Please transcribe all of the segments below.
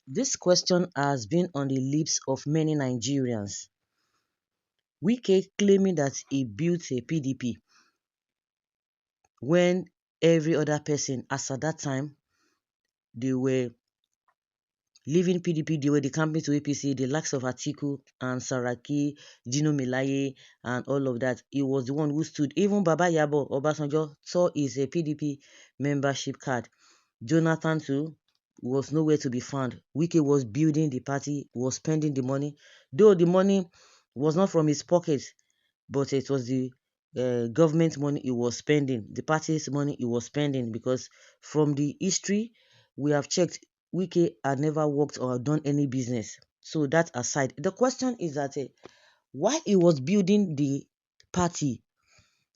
This question has been on the lips of many Nigerians. Wike claiming that he built a PDP when every other person, as at that time, they were leaving PDP, they were decamping to APC, the likes of Atiku and Saraki, Gino Milaye, and all of that. He was the one who stood. Even Baba Yabo Obasanjo saw his PDP membership card. Jonathan too was nowhere to be found. Wike was building the party, was spending the money, though the money was not from his pocket, but it was the government money he was spending, the party's money he was spending, because from the history we have checked, Wike had never worked or done any business. So that aside, the question is that why he was building the party,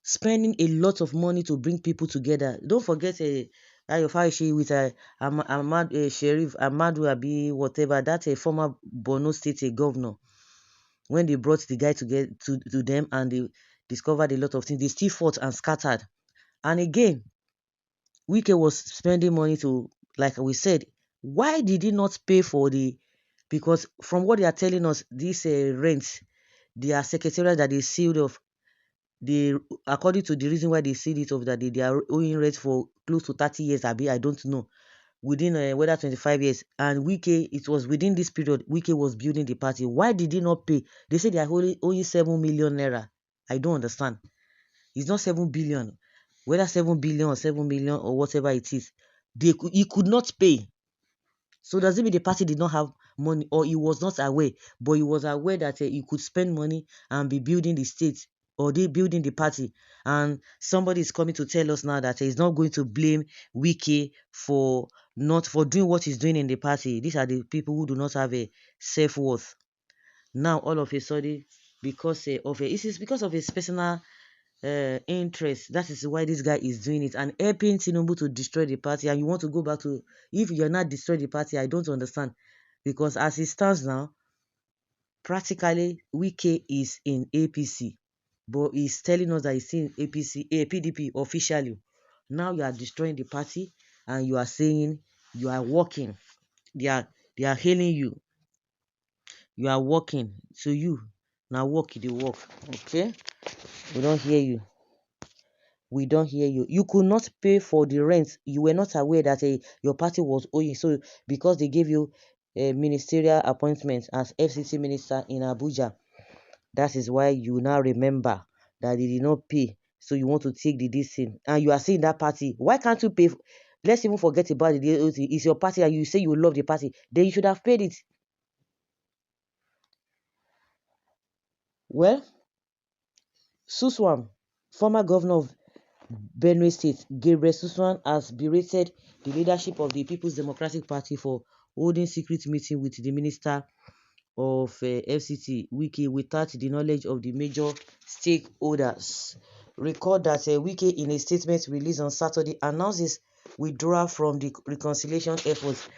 spending a lot of money to bring people together. Don't forget Ayo Faishi with Ahmad Sheriff, Ahmadu Abi, whatever, that a former Borno State governor. When they brought the guy to them and they discovered a lot of things, they still fought and scattered. And again, Wike was spending money to, like we said, why did he not pay for the, because from what they are telling us, these rents, their secretariat that they sealed off, they, according to the reason why they sealed it off, that they are owing rent for close to 30 years, I don't know, within whether 25 years, and Wike, it was within this period Wike was building the party. Why did he not pay? They say they are only owing 7 million naira. I don't understand. It's not 7 billion. Whether 7 billion or 7 million or whatever it is, he could not pay. So does it mean the party did not have money, or he was not aware? But he was aware that he could spend money and be building the state, or they building the party. And somebody is coming to tell us now that he's not going to blame Wike for not for doing what he's doing in the party. These are the people who do not have a self-worth. Now all of a sudden, because of it is because of his personal interest. That is why this guy is doing it and helping Tinubu to destroy the party. And you want to go back to, if you're not destroy the party, I don't understand. Because as it stands now, practically Wike is in APC, but he's telling us that he's in APC, PDP officially. Now you are destroying the party and you are saying you are working. They are hailing you. You are working. So you now work the work. Okay? We don't hear you. We don't hear you. You could not pay for the rent. You were not aware that your party was owing. So because they gave you a ministerial appointment as FCC minister in Abuja, that is why you now remember that they did not pay. So you want to take the decision. And you are saying that party. Why can't you pay? Let's even forget about the DOT. It's your party and you say you love the party. Then you should have paid it. Well, Suswam, former governor of Benue State, Gabriel Suswan, has berated the leadership of the People's Democratic Party for holding secret meeting with the Minister of FCT, Wike, without the knowledge of the major stakeholders. Recall that Wike, in a statement released on Saturday, announces withdrawal from the reconciliation efforts,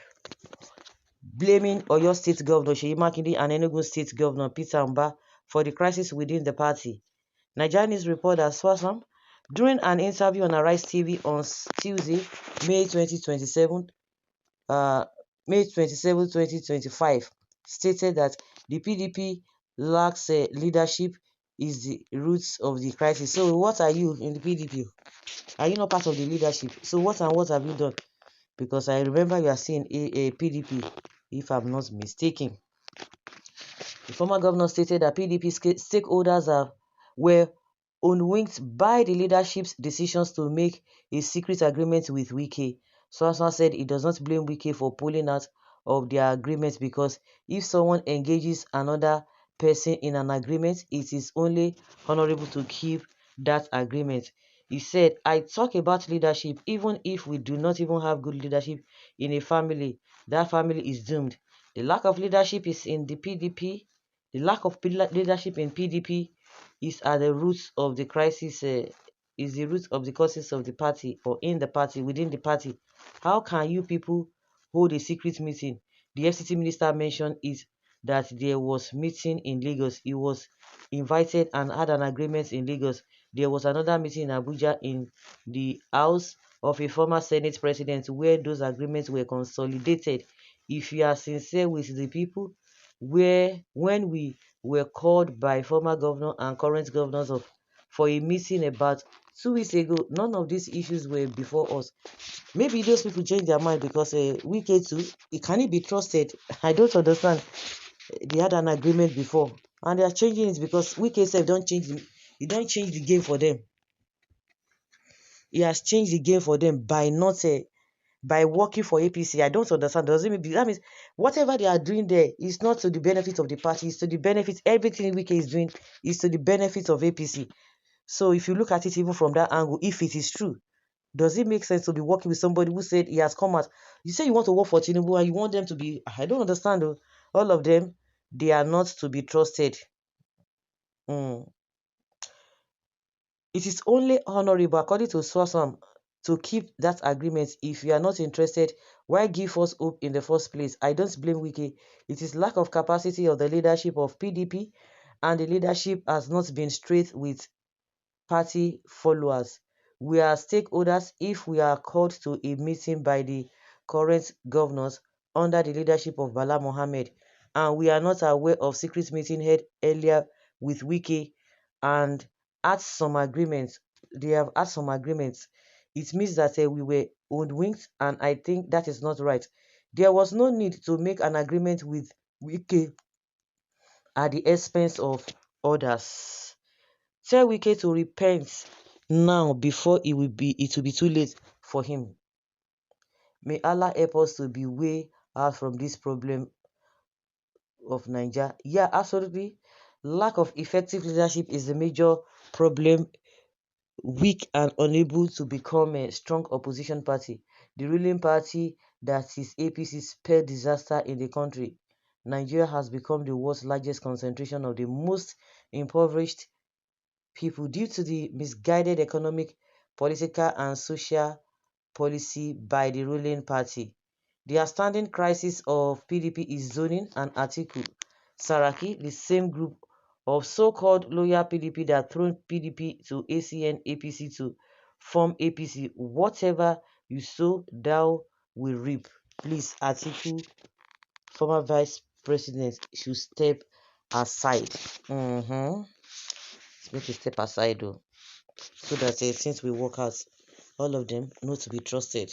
blaming Oyo State Governor Seyi Makinde and Enugu State Governor Peter Mba for the crisis within the party. Nigerian News report that Swasam, during an interview on Arise TV on Tuesday, May 2027, May 27, 2025, stated that the PDP lacks leadership is the roots of the crisis. So what are you in the PDP? Are you not part of the leadership? So what and what have you done? Because I remember you are saying a PDP, if I'm not mistaken. The former governor stated that PDP stakeholders were unwinked by the leadership's decisions to make a secret agreement with Wike. Swanson said he does not blame Wike for pulling out of their agreement because if someone engages another person in an agreement, it is only honorable to keep that agreement. He said, I talk about leadership. Even if we do not even have good leadership in a family, that family is doomed. The lack of leadership is in the PDP. The lack of leadership in PDP is at the roots of the crisis, is the root of the causes of the party or in the party, within the party. How can you people hold a secret meeting? The FCT minister mentioned is that there was meeting in Lagos. He was invited and had an agreement in Lagos. There was another meeting in Abuja in the house of a former Senate president where those agreements were consolidated if you are sincere with the people, where when we were called by former governor and current governors of for a meeting about 2 weeks ago, none of these issues were before us. Maybe those people change their mind because Wike too, can it be trusted? I don't understand. They had an agreement before, and they are changing it because Wike said he don't change the game for them. He has changed the game for them by not by working for APC. I don't understand. Does it mean that means whatever they are doing there is not to the benefit of the party, it's to the benefit, everything Wike is doing is to the benefit of APC. So if you look at it even from that angle, if it is true, does it make sense to be working with somebody who said he has come out? You say you want to work for Tinubu and you want them to be, I don't understand though. All of them, they are not to be trusted. Mm. It is only honorable, according to Swasam, to keep that agreement. If you are not interested, why give us hope in the first place? I don't blame Wiki. It is lack of capacity of the leadership of PDP, and the leadership has not been straight with party followers. We are stakeholders if we are called to a meeting by the current governors under the leadership of Bala Mohammed, and we are not aware of secret meeting held earlier with Wiki and had some agreements. They have had some agreements. It means that we were hoodwinked, and I think that is not right. There was no need to make an agreement with Wiki at the expense of others. Tell Wike to repent now before it will be too late for him. May Allah help us to be way out from this problem of Nigeria. Yeah, absolutely. Lack of effective leadership is the major problem. Weak and unable to become a strong opposition party. The ruling party, that is APC, spelled disaster in the country. Nigeria has become the world's largest concentration of the most impoverished people due to the misguided economic, political, and social policy by the ruling party. The outstanding crisis of PDP is zoning and Atiku Saraki, the same group of so-called loyal PDP that thrown PDP to ACN APC to form APC. Whatever you sow, thou will reap. Please, Atiku, former vice president, should step aside. Make a step aside though, so that since we work out, all of them not to be trusted.